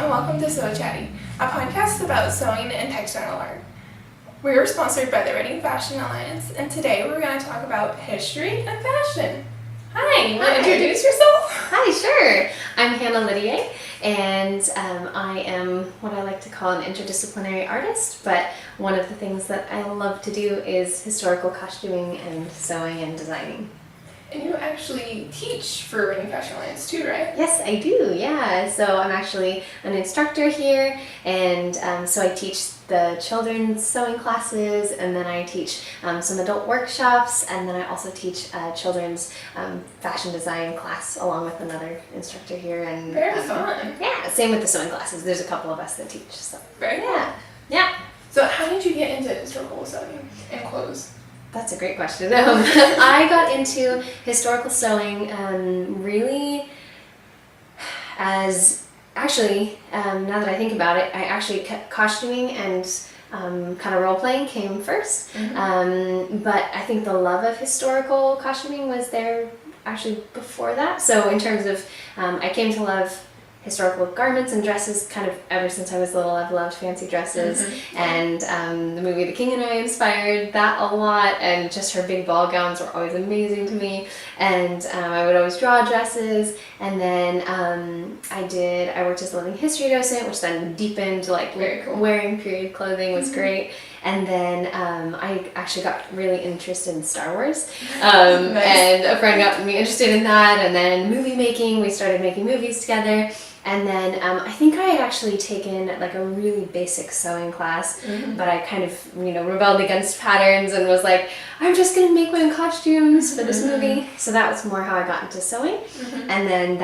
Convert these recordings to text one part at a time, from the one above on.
and welcome to Chatty, a podcast about sewing and textile art. We are sponsored by the Reading Fashion Alliance, and today we're going to talk about history and fashion. Hi, you want to introduce yourself? Hi, sure. I'm Hannah Lydier, and I am what I like to call an interdisciplinary artist, but one of the things that I love to do is historical costuming and sewing and designing. And you actually teach for Reading Fashion Alliance too, right? Yes, I do, yeah. So I'm actually an instructor here, and so I teach the children's sewing classes, and then I teach some adult workshops, and then I also teach children's fashion design class along with another instructor here. And very fun. Yeah, same with the sewing classes. There's a couple of us that teach. So very yeah, yeah. So how did you get into historical sewing and clothes? That's a great question. I got into historical sewing really as, actually, now that I think about it, I actually costuming and kind of role-playing came first. Mm-hmm. But I think the love of historical costuming was there actually before that. So in terms of, I came to love historical garments and dresses kind of ever since I was little. I've loved fancy dresses, mm-hmm. and the movie The King and I inspired that a lot, and just her big ball gowns were always amazing to me, and I would always draw dresses, and then I worked as a living history docent, which then deepened, like cool. Wearing period clothing was mm-hmm. great. And then I actually got really interested in Star Wars, Nice. And a friend got me interested in that, and then movie making, we started making movies together, and then I think I had actually taken like a really basic sewing class, mm-hmm. but I kind of, rebelled against patterns and was like, I'm just going to make my own costumes for this mm-hmm. movie. So that was more how I got into sewing, mm-hmm. and then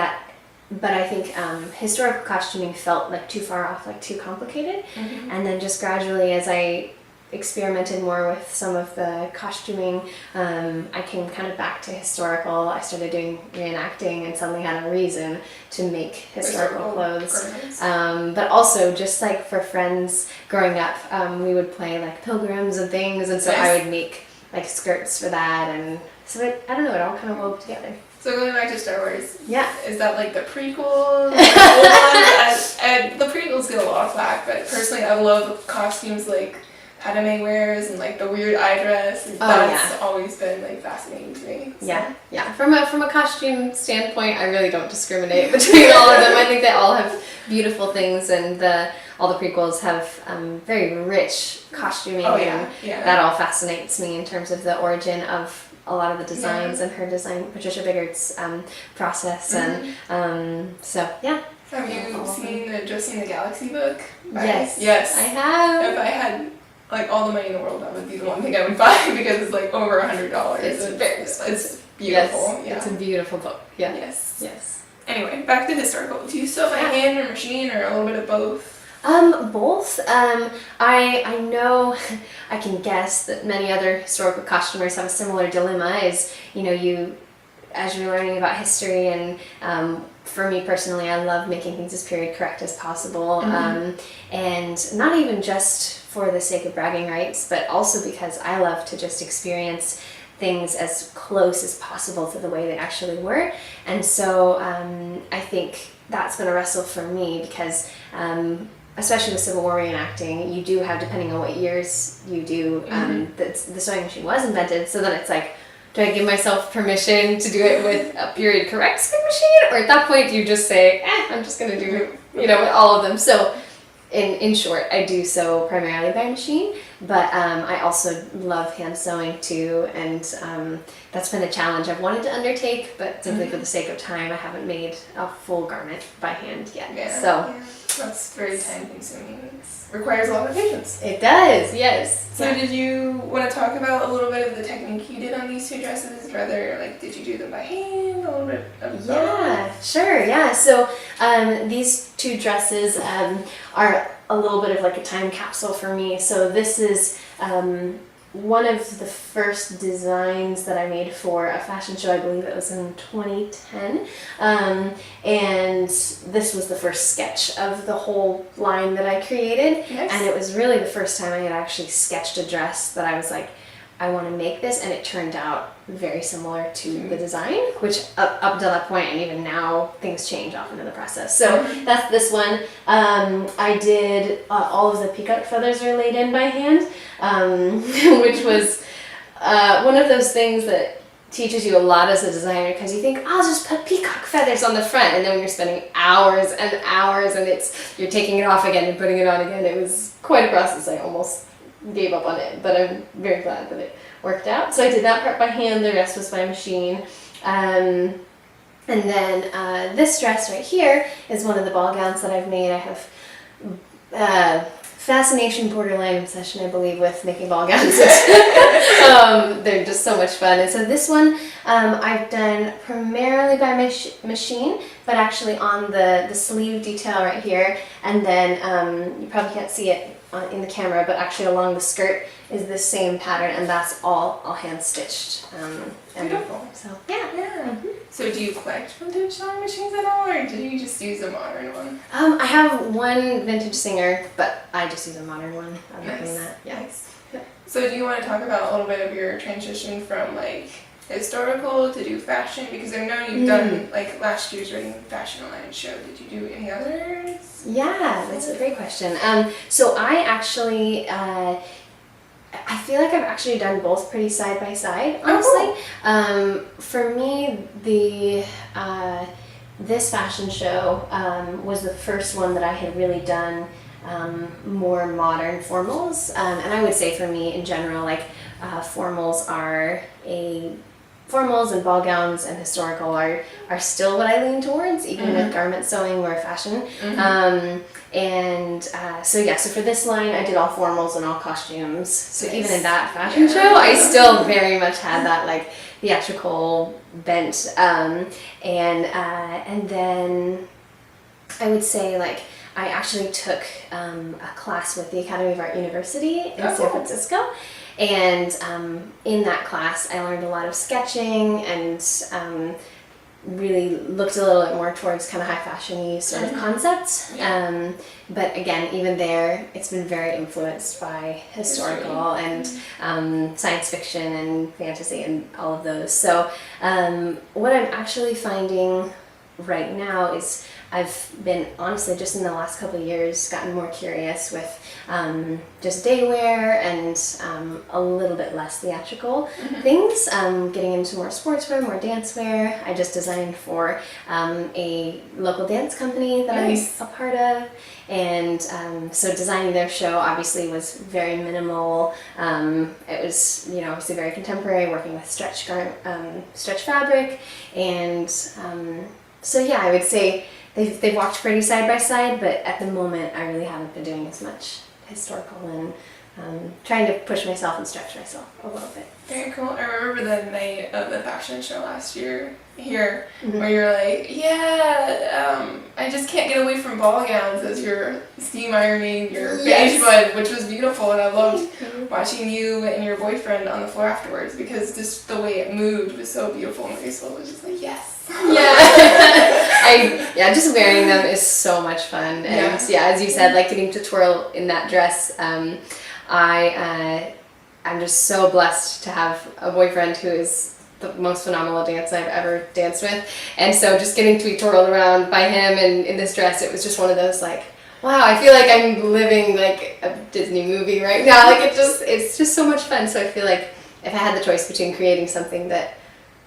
but I think historical costuming felt like too far off, like too complicated, mm-hmm. and then just gradually as I experimented more with some of the costuming, I came kind of back to historical. I started doing reenacting and suddenly had a reason to make historical clothes. But also just like for friends growing up, we would play like pilgrims and things, and so nice. I would make like skirts for that, and so I don't know, it all kind of wove together. So going back to Star Wars, yeah, is that like the prequel? The prequels get a lot of flack, but personally I love costumes like Padme wears and like the weird eye dress. That's always been like fascinating to me. So. Yeah. From a costume standpoint, I really don't discriminate between all of them. I think they all have beautiful things, and all the prequels have very rich costuming, and that all fascinates me in terms of the origin of a lot of the designs and her design, Patricia Biggart's process, mm-hmm. and so yeah. Have you seen the Galaxy book? Yes, I have. If I had like all the money in the world, that would be the one thing I would buy because it's like over $100. It's beautiful. Yes, it's a beautiful book. Yeah. Yes. Anyway, back to historical. Do you sew by hand or machine or a little bit of both? Both. I know, I can guess that many other historical costumers have a similar dilemma. As you're learning about history, and for me personally, I love making things as period correct as possible, mm-hmm. And not even just for the sake of bragging rights, but also because I love to just experience things as close as possible to the way they actually were. And so I think that's been a wrestle for me because especially with Civil War reenacting, you do have, depending on what years you do, mm-hmm. the sewing machine was invented, so then it's like, do I give myself permission to do it with a period correct sewing machine? Or at that point, do you just say, I'm just going to do it, with all of them. So in short, I do sew primarily by machine, but I also love hand sewing too, and that's been a challenge I've wanted to undertake, but simply mm-hmm. for the sake of time, I haven't made a full garment by hand yet. That's very time consuming. It requires a lot of patience. It does, yes. So did you want to talk about a little bit of the technique you did on these two dresses? Rather, like, did you do them by hand? A little bit of both? Yeah, sure, yeah. So these two dresses are a little bit of like a time capsule for me. So this is one of the first designs that I made for a fashion show. I believe it was in 2010, and this was the first sketch of the whole line that I created. Nice. And it was really the first time I had actually sketched a dress that I was like, I want to make this, and it turned out very similar to the design, which up until that point and even now things change often in the process. So that's this one. I did all of the peacock feathers are laid in by hand, which was one of those things that teaches you a lot as a designer, because you think, I'll just put peacock feathers on the front, and then when you're spending hours and hours and you're taking it off again and putting it on again, it was quite a process. I almost gave up on it, but I'm very glad that it worked out. So I did that part by hand, the rest was by machine. And then this dress right here is one of the ball gowns that I've made. I have fascination, borderline obsession, I believe, with making ball gowns. They're just so much fun. And so this one I've done primarily by machine, but actually on the sleeve detail right here. And then you probably can't see it in the camera, but actually along the skirt is the same pattern, and that's all hand stitched. Beautiful. So yeah. So do you collect vintage sewing machines at all, or did you just use a modern one? I have one vintage Singer, but I just use a modern one. Other Nice. than that, yeah. Nice. So do you want to talk about a little bit of your transition from like historical to do fashion? Because I know you've done like last year's Reading Fashion Alliance show. Did you do any others? Yeah, that's a great question. So I actually, I feel like I've actually done both pretty side by side, honestly. Oh, cool. For me, this fashion show was the first one that I had really done more modern formals. And I would say for me in general, like formals and ball gowns and historical are still what I lean towards, even with garment sewing or fashion. So for this line, I did all formals and all costumes. So even in that fashion show, I still very much had that like theatrical bent. And then I would say like I actually took a class with the Academy of Art University in San Francisco. And in that class, I learned a lot of sketching and really looked a little bit more towards kind of high fashion-y sort of concepts. But again, even there, it's been very influenced by historical and science fiction and fantasy and all of those. So what I'm actually finding right now is I've been, honestly, just in the last couple of years, gotten more curious with just day wear and a little bit less theatrical things, getting into more sportswear, more dance wear. I just designed for a local dance company that I'm a part of. And so designing their show obviously was very minimal. It was, obviously very contemporary, working with stretch fabric. And so yeah, I would say they've walked pretty side by side, but at the moment I really haven't been doing as much historical and trying to push myself and stretch myself a little bit. Very cool. I remember the night of the fashion show last year here, where you're like, I just can't get away from ball gowns as you're steam ironing your beige one, which was beautiful, and I loved watching you and your boyfriend on the floor afterwards, because just the way it moved was so beautiful and graceful. It was just like, yes. Just wearing them is so much fun, and as you said, like getting to twirl in that dress. I'm just so blessed to have a boyfriend who is the most phenomenal dancer I've ever danced with, and so just getting to be twirled around by him and in this dress, it was just one of those like, wow, I feel like I'm living like a Disney movie right now. Like it's just so much fun. So I feel like if I had the choice between creating something that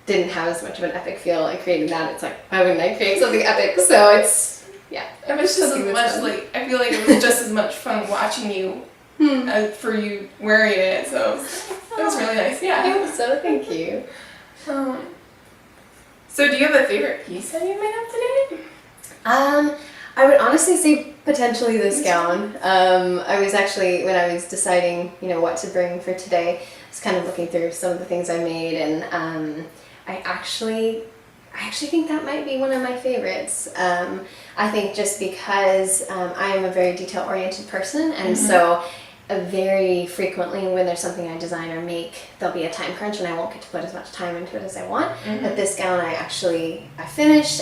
didn't have as much of an epic feel and creating that, it's like, why wouldn't I create something epic? So it's it was just as much like, I feel like it was just as much fun watching you as for you wearing it, so it was really nice. So thank you. So do you have a favorite piece that you made up today? I would honestly say potentially this gown. I was actually, when I was deciding, what to bring for today, I was kind of looking through some of the things I made, and I actually think that might be one of my favorites. I think just because I am a very detail-oriented person, and so very frequently when there's something I design or make, there'll be a time crunch and I won't get to put as much time into it as I want. But this gown I finished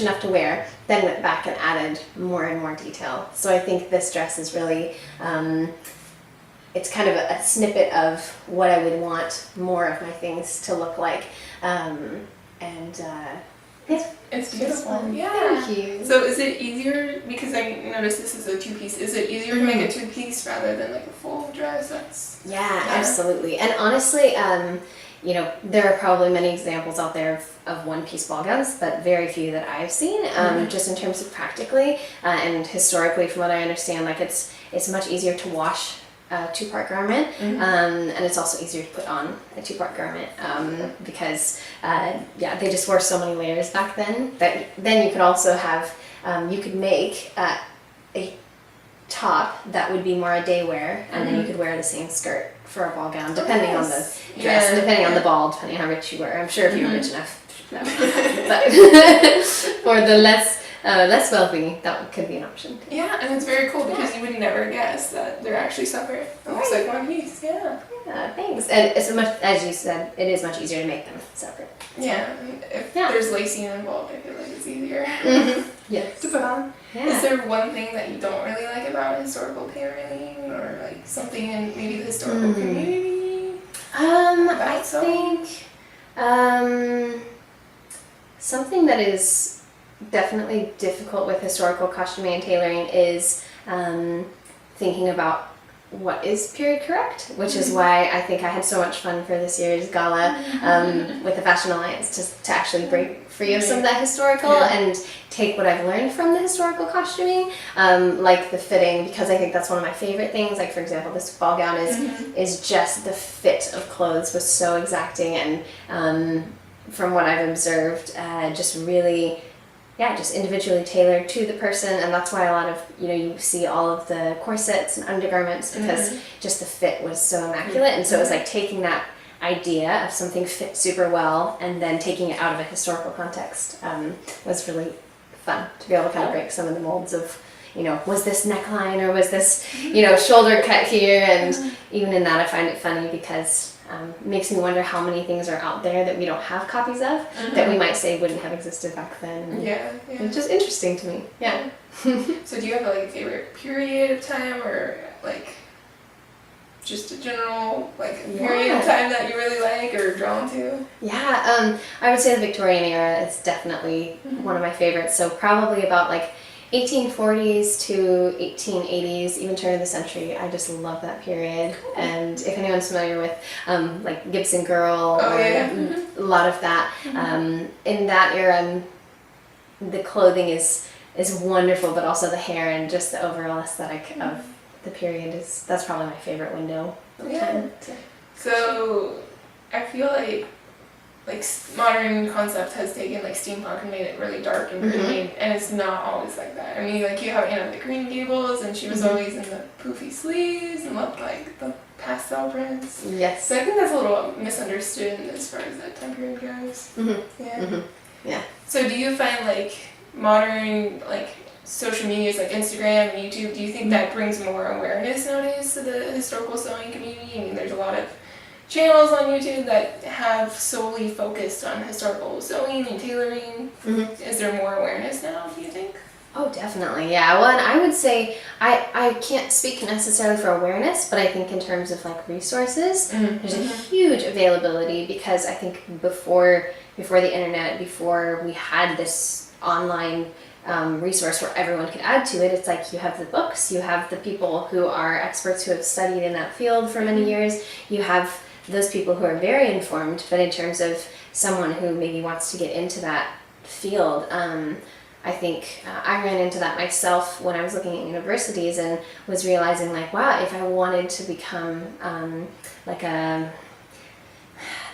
enough to wear, then went back and added more and more detail. So I think this dress is really, it's kind of a snippet of what I would want more of my things to look like. It's beautiful. Yeah. Thank you. So is it easier, because I noticed this is a two-piece, is it easier to make a two-piece rather than like a full dress? Yeah, absolutely. And honestly, you know, there are probably many examples out there of one-piece ball gowns, but very few that I've seen, just in terms of practically and historically, from what I understand, like it's much easier to wash a two-part garment, and it's also easier to put on a two-part garment, because they just wore so many layers back then that then you could also have, you could make a top that would be more a day wear, and then you could wear the same skirt for a ball gown, depending on the dress, and depending on the ball, depending how rich you were. I'm sure if you were rich enough, but for the less wealthy, that could be an option. Yeah, and it's very cool because you would never guess that they're actually separate. It looks like one piece. Yeah. Yeah, thanks. And it's much, as you said, it is much easier to make them separate. Yeah, if there's lacing involved, I feel like it's easier Yes. to put on. Yeah. Is there one thing that you don't really like about historical tailoring, or like something in maybe the historical community? I think something that is definitely difficult with historical costuming and tailoring is thinking about what is period correct, which is why I think I had so much fun for this year's gala with the Fashion Alliance to actually break free of some of that historical and take what I've learned from the historical costuming, like the fitting, because I think that's one of my favorite things. Like, for example, this ball gown is just the fit of clothes was so exacting, and from what I've observed, just really just individually tailored to the person, and that's why a lot of, you see all of the corsets and undergarments, because just the fit was so immaculate, and so it was like taking that idea of something fit super well and then taking it out of a historical context was really fun to be able to kind of break some of the molds of, was this neckline or was this, shoulder cut here, and even in that I find it funny because it makes me wonder how many things are out there that we don't have copies of that we might say wouldn't have existed back then. It's just interesting to me. Yeah. So do you have like a favorite period of time, or like just a general period of time that you really like or drawn to? Yeah, I would say the Victorian era is definitely one of my favorites. So probably about 1840s to 1880s, even turn of the century. I just love that period. Cool. And if anyone's familiar with Gibson Girl, a lot of that, in that era, the clothing is wonderful, but also the hair and just the overall aesthetic of the period that's probably my favorite window of time. So I feel like modern concept has taken steampunk and made it really dark and gritty, and it's not always like that. I mean, you have Anne of the Green Gables, and she was always in the poofy sleeves and loved the pastel prints. Yes. So I think that's a little misunderstood as far as that time period goes. Yeah. So do you find modern social medias like Instagram and YouTube, do you think that brings more awareness nowadays to the historical sewing community? I mean, there's a lot of channels on YouTube that have solely focused on historical sewing and tailoring. Is there more awareness now, do you think? Oh, definitely, yeah. Well, and I would say I can't speak necessarily for awareness, but I think in terms of resources, there's a huge availability, because I think before the internet, before we had this online resource where everyone could add to it, it's you have the books, you have the people who are experts who have studied in that field for many years, you have those people who are very informed, but in terms of someone who maybe wants to get into that field, I think I ran into that myself when I was looking at universities and was realizing wow, if I wanted to become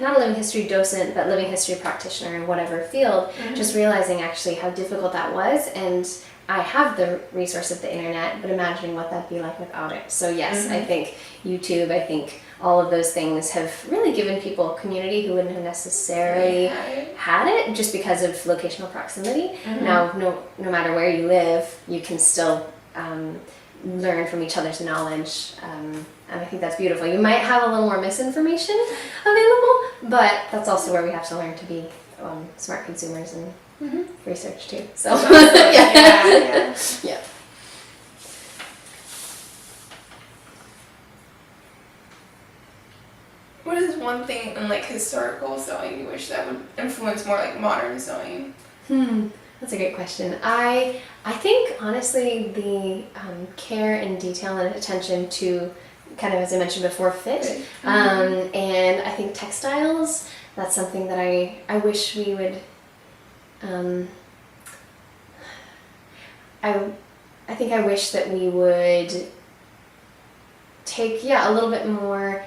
not a living history docent, but living history practitioner in whatever field, just realizing actually how difficult that was. And I have the resource of the internet, but imagining what that'd be like without it. So yes, I think YouTube, I think all of those things have really given people a community who wouldn't have necessarily had it just because of locational proximity. Now, no matter where you live, you can still learn from each other's knowledge, and I think that's beautiful. You might have a little more misinformation available, but that's also where we have to learn to be smart consumers and research too. So yeah. one thing in like historical sewing you wish that would influence more like modern sewing? That's a great question. I think honestly the care and detail and attention to, kind of as I mentioned before, fit. And I think textiles, that's something that I wish we would, I think I wish that we would take, a little bit more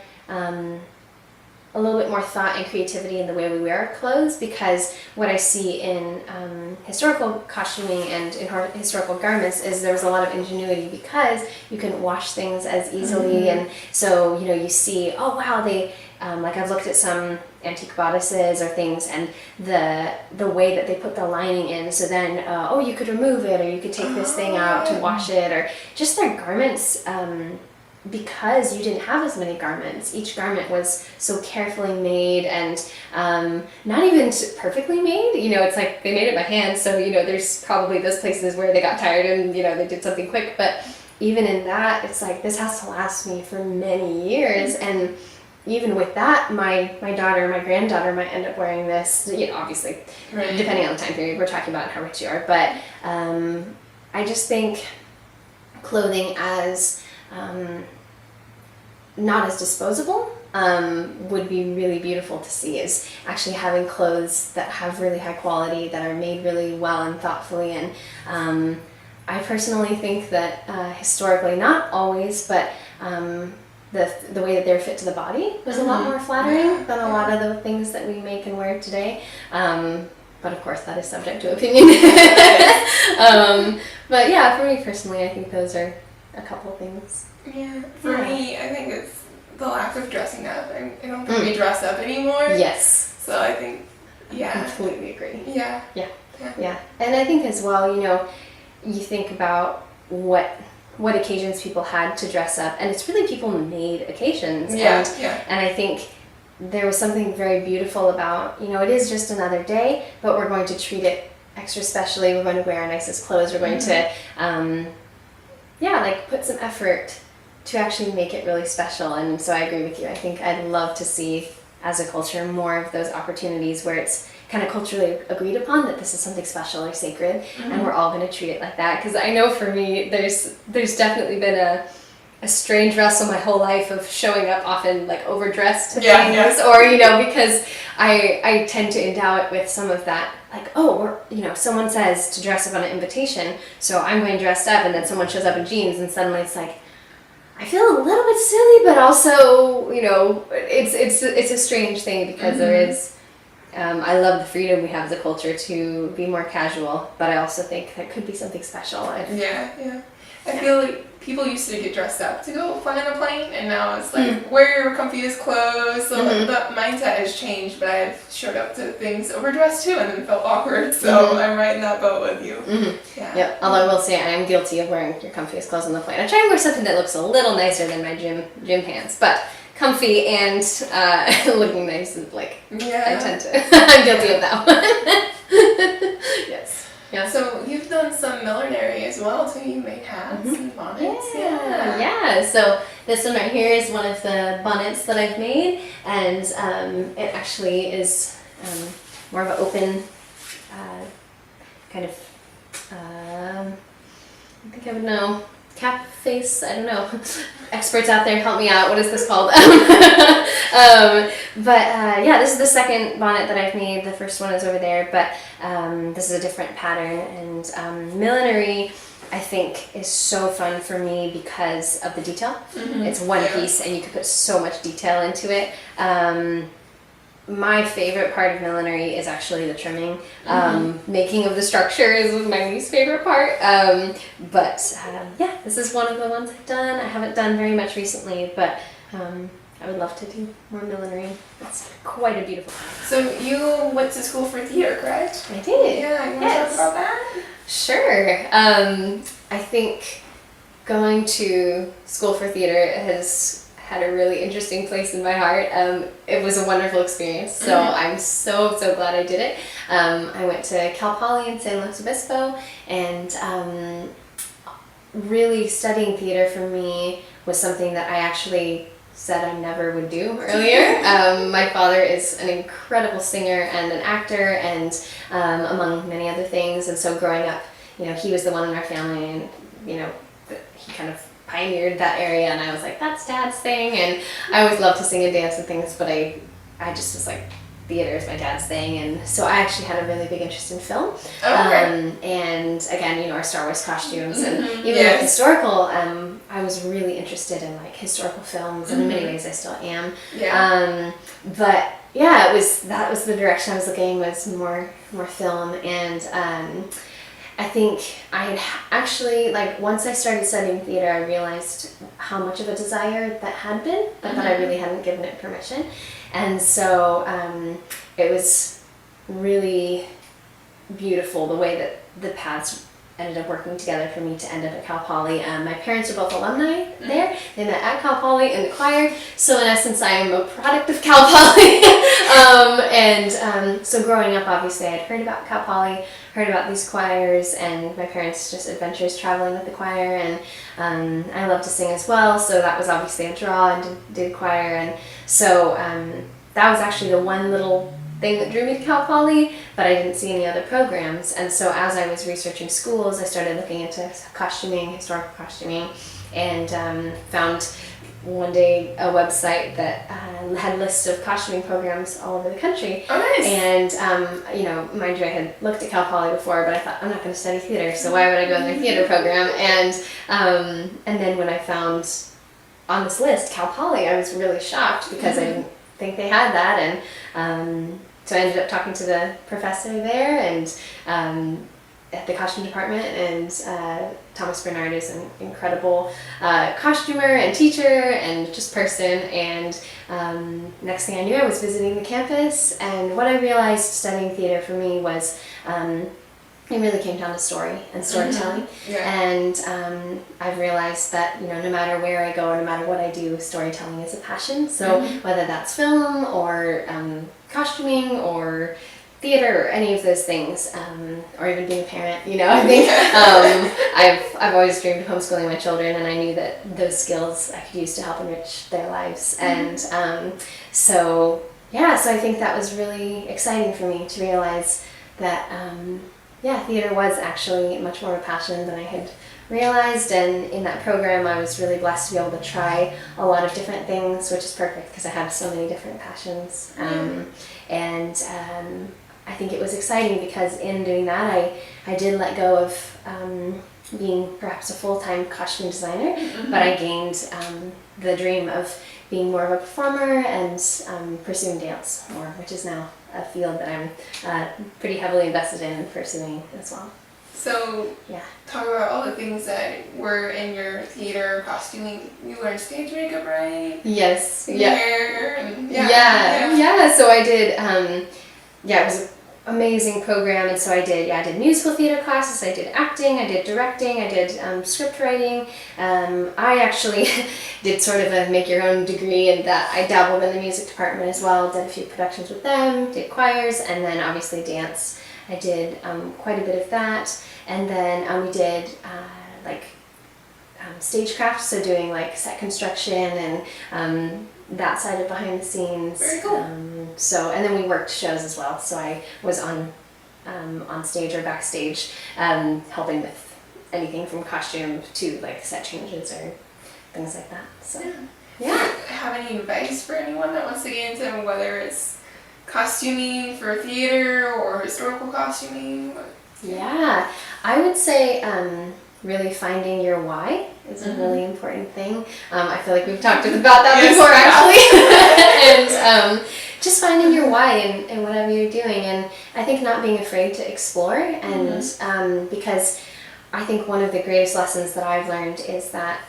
thought and creativity in the way we wear our clothes, because what I see in historical costuming and in historical garments is there's a lot of ingenuity, because you couldn't wash things as easily, and so you see, oh wow, they like I've looked at some antique bodices or things, and the way that they put the lining in, so then you could remove it, or you could take this thing out to wash it, or just their garments. Because you didn't have as many garments, each garment was so carefully made, and not even perfectly made. It's like they made it by hand, so there's probably those places where they got tired and they did something quick. But even in that, it's like this has to last me for many years, and even with that, my daughter, my granddaughter might end up wearing this. Obviously, depending on the time period, we're talking about how rich you are. But I just think clothing as not as disposable would be really beautiful to see, is actually having clothes that have really high quality, that are made really well and thoughtfully. And I personally think that historically, not always, but the way that they're fit to the body was a lot more flattering than a lot of the things that we make and wear today. But of course, that is subject to opinion. But yeah, for me personally, I think those are a couple things. Yeah, for me, I think it's the lack of dressing up. I don't think we dress up anymore. Yes. So I think, I completely agree. Yeah. And I think as well, you think about what occasions people had to dress up, and it's really people-made occasions. And I think there was something very beautiful about, it is just another day, but we're going to treat it extra specially. We're going to wear our nicest clothes. We're going to, put some effort to actually make it really special. And so I agree with you. I think I'd love to see, as a culture, more of those opportunities where it's kind of culturally agreed upon that this is something special or sacred, and we're all going to treat it like that. Because I know for me, there's definitely been a strange wrestle my whole life of showing up often like overdressed to things, or because I tend to endow it with some of that, like, someone says to dress up on an invitation, so I'm going dressed up, and then someone shows up in jeans, and suddenly it's like, I feel a little bit silly, but also, it's a strange thing, because there is, I love the freedom we have as a culture to be more casual, but I also think there could be something special. I feel like people used to get dressed up to go fly on a plane, and now it's like, wear your comfiest clothes. So the mindset has changed, but I've showed up to things overdressed too, and then felt awkward. So I'm right in that boat with you. Yep. Although I will say I am guilty of wearing your comfiest clothes on the plane. I try and wear something that looks a little nicer than my gym pants, but comfy and looking nice is like, I tend to. I'm guilty of that one. Yes. Yeah. So you've done some millinery as well too. You made hats and bonnets. So this one right here is one of the bonnets that I've made, and it actually is more of an open kind of. I think I would know. Cap face, I don't know. Experts out there, help me out. What is this called? This is the second bonnet that I've made. The first one is over there, but this is a different pattern. And millinery, I think, is so fun for me because of the detail. It's one piece, and you can put so much detail into it. My favorite part of millinery is actually the trimming. Making of the structure is my least favorite part. This is one of the ones I've done. I haven't done very much recently, but I would love to do more millinery. It's quite a beautiful. So you went to school for theater, correct? I did. Yeah, you want to talk about that? Sure. I think going to school for theater has had a really interesting place in my heart. It was a wonderful experience, so I'm so glad I did it. I went to Cal Poly in San Luis Obispo, and really studying theater for me was something that I actually said I never would do earlier. My father is an incredible singer and an actor, and among many other things. And so growing up, he was the one in our family, and he kind of pioneered that area. And I was like, that's Dad's thing. And I always loved to sing and dance and things, but I just was like, theater is my dad's thing. And so I actually had a really big interest in film. And again, our Star Wars costumes, and even with historical, I was really interested in like historical films, and in many ways I still am. But yeah, that was the direction I was looking, was more film. And I think I had actually, like, once I started studying theater, I realized how much of a desire that had been, but that I really hadn't given it permission. And so it was really beautiful the way that the paths ended up working together for me to end up at Cal Poly. My parents are both alumni there. They met at Cal Poly in the choir. So in essence, I am a product of Cal Poly. So growing up, obviously, I had heard about Cal Poly, heard about these choirs, and my parents' just adventures traveling with the choir. And I love to sing as well, so that was obviously a draw, and did choir. And so that was actually the one little thing that drew me to Cal Poly, but I didn't see any other programs. And so as I was researching schools, I started looking into costuming, historical costuming, and found one day a website that had lists of costuming programs all over the country. Oh, nice. And, mind you, I had looked at Cal Poly before, but I thought, I'm not going to study theater, so why would I go in their theater program? And then when I found on this list Cal Poly, I was really shocked, because I didn't think they had that. And so I ended up talking to the professor there, and at the costume department, and Thomas Bernard is an incredible costumer and teacher and just person. And next thing I knew, I was visiting the campus, and what I realized studying theater for me was it really came down to story and storytelling. And I've realized that no matter where I go or no matter what I do, storytelling is a passion. So whether that's film or costuming or theater or any of those things, or even being a parent, I think I've always dreamed of homeschooling my children, and I knew that those skills I could use to help enrich their lives. And so I think that was really exciting for me to realize that theater was actually much more of a passion than I had realized. And in that program, I was really blessed to be able to try a lot of different things, which is perfect because I have so many different passions. I think it was exciting because in doing that, I did let go of being perhaps a full-time costume designer, but I gained the dream of being more of a performer and pursuing dance more, which is now a field that I'm pretty heavily invested in and pursuing as well. So, talk about all the things that were in your theater costuming. You learned stage makeup, right? Yes. Hair. And, So I did. It was an amazing program, and so I did musical theater classes. I did acting. I did directing. I did script writing. I actually did sort of a make your own degree in that. I dabbled in the music department as well. Did a few productions with them. Did choirs, and then obviously dance. I did quite a bit of that, and then we did stagecraft, so doing like set construction and that side of behind the scenes. Very cool. And then we worked shows as well. So I was on stage or backstage, helping with anything from costume to like set changes or things like that. So Have any advice for anyone that wants to get into whether it's costuming for theater or historical costuming? Yeah, I would say really finding your why is a really important thing. I feel like we've talked about that before actually. And just finding your why in whatever you're doing, and I think not being afraid to explore, and because I think one of the greatest lessons that I've learned is that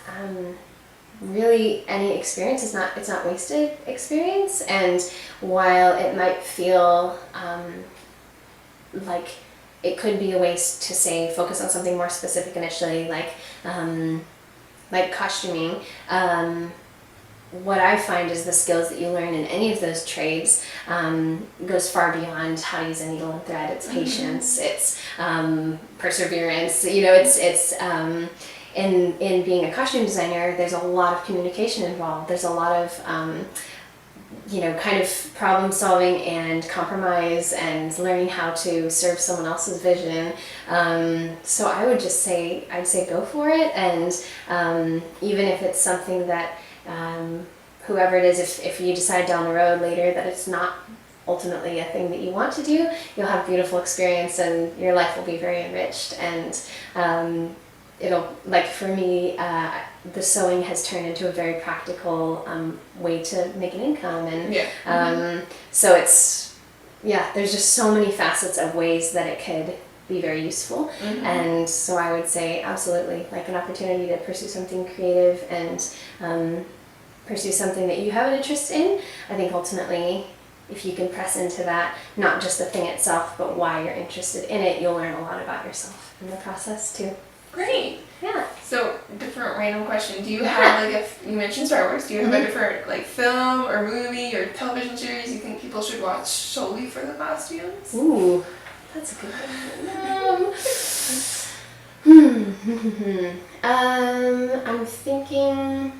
really any experience is not wasted experience. And while it might feel like it could be a waste to say focus on something more specific initially, like costuming, what I find is the skills that you learn in any of those trades goes far beyond how to use a needle and thread. It's patience, it's perseverance, in being a costume designer, there's a lot of communication involved. There's a lot of kind of problem solving and compromise and learning how to serve someone else's vision. So I would just say, I'd say go for it. And even if it's something that whoever it is, if you decide down the road later that it's not ultimately a thing that you want to do, you'll have a beautiful experience and your life will be very enriched. And it'll, like for me, the sewing has turned into a very practical way to make an income. And so it's, there's just so many facets of ways that it could be very useful. And so I would say absolutely, like an opportunity to pursue something creative and pursue something that you have an interest in. I think ultimately, if you can press into that, not just the thing itself, but why you're interested in it, you'll learn a lot about yourself in the process too. Great. Yeah. So, different random question. Do you have, like, if you mentioned Star Wars, do you have a different, like, film or movie or television series you think people should watch solely for the costumes? Ooh, that's a good one. I'm thinking...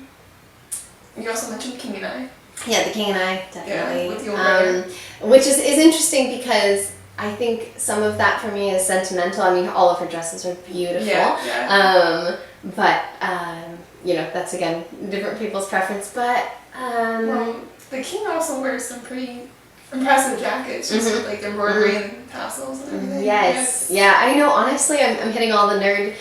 You also mentioned King and I. Yeah, The King and I, definitely. Yeah, with your brother. Which is interesting because I think some of that for me is sentimental. I mean, all of her dresses are beautiful. But, that's again, different people's preference. But, well, the King also wears some pretty impressive jackets, just with like embroidery and tassels and everything. Yes. Yeah, I know, honestly, I'm hitting all the nerd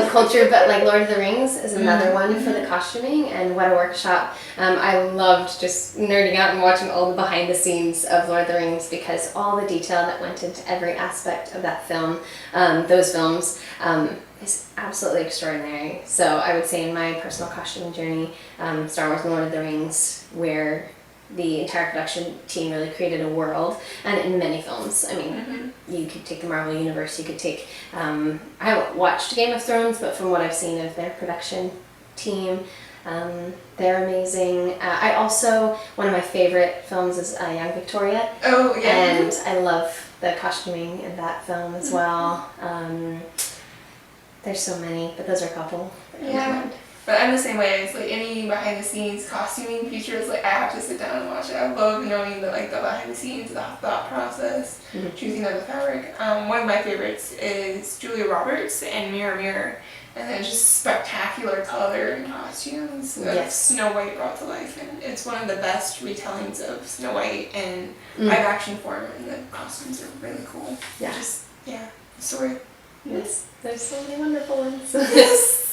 culture, but like Lord of the Rings is another one for the costuming, and What a Workshop. I loved just nerding out and watching all the behind the scenes of Lord of the Rings because all the detail that went into every aspect of that film, those films, is absolutely extraordinary. So I would say in my personal costuming journey, Star Wars and Lord of the Rings, where the entire production team really created a world, and in many films. I mean, you could take the Marvel Universe, you could take, I haven't watched Game of Thrones, but from what I've seen of their production team, they're amazing. I also, one of my favorite films is Young Victoria. Oh, yeah. And I love the costuming in that film as well. There's so many, but those are a couple. Yeah. But I'm the same way. It's like any behind the scenes costuming features, like I have to sit down and watch it. I love knowing the behind the scenes, the thought process, choosing of the fabric. One of my favorites is Julia Roberts and Mirror Mirror, and then just spectacular color and costumes that Snow White brought to life, and it's one of the best retellings of Snow White in live action form, and the costumes are really cool. Yeah. The story. Yes, there's so many wonderful ones. Yes.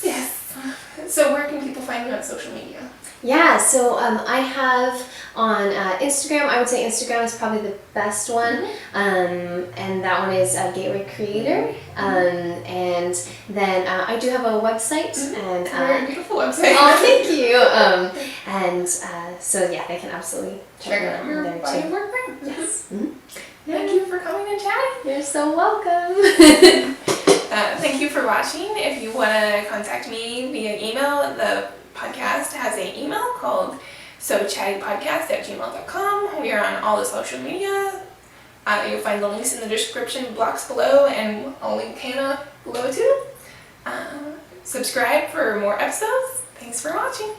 So where can people find you on social media? Yeah, so I have on Instagram. I would say Instagram is probably the best one, and that one is Gateway Creator. And then I do have a website, and very beautiful website. Oh, thank you. And so yeah, they can absolutely check out your there body too. of work. Yes. Thank you for coming and chatting. You're so welcome. Thank you for watching. If you want to contact me via email, the podcast has an email called sochattypodcast@gmail.com. We are on all the social media. You'll find the links in the description blocks below, and I'll link Hannah below too. Subscribe for more episodes. Thanks for watching.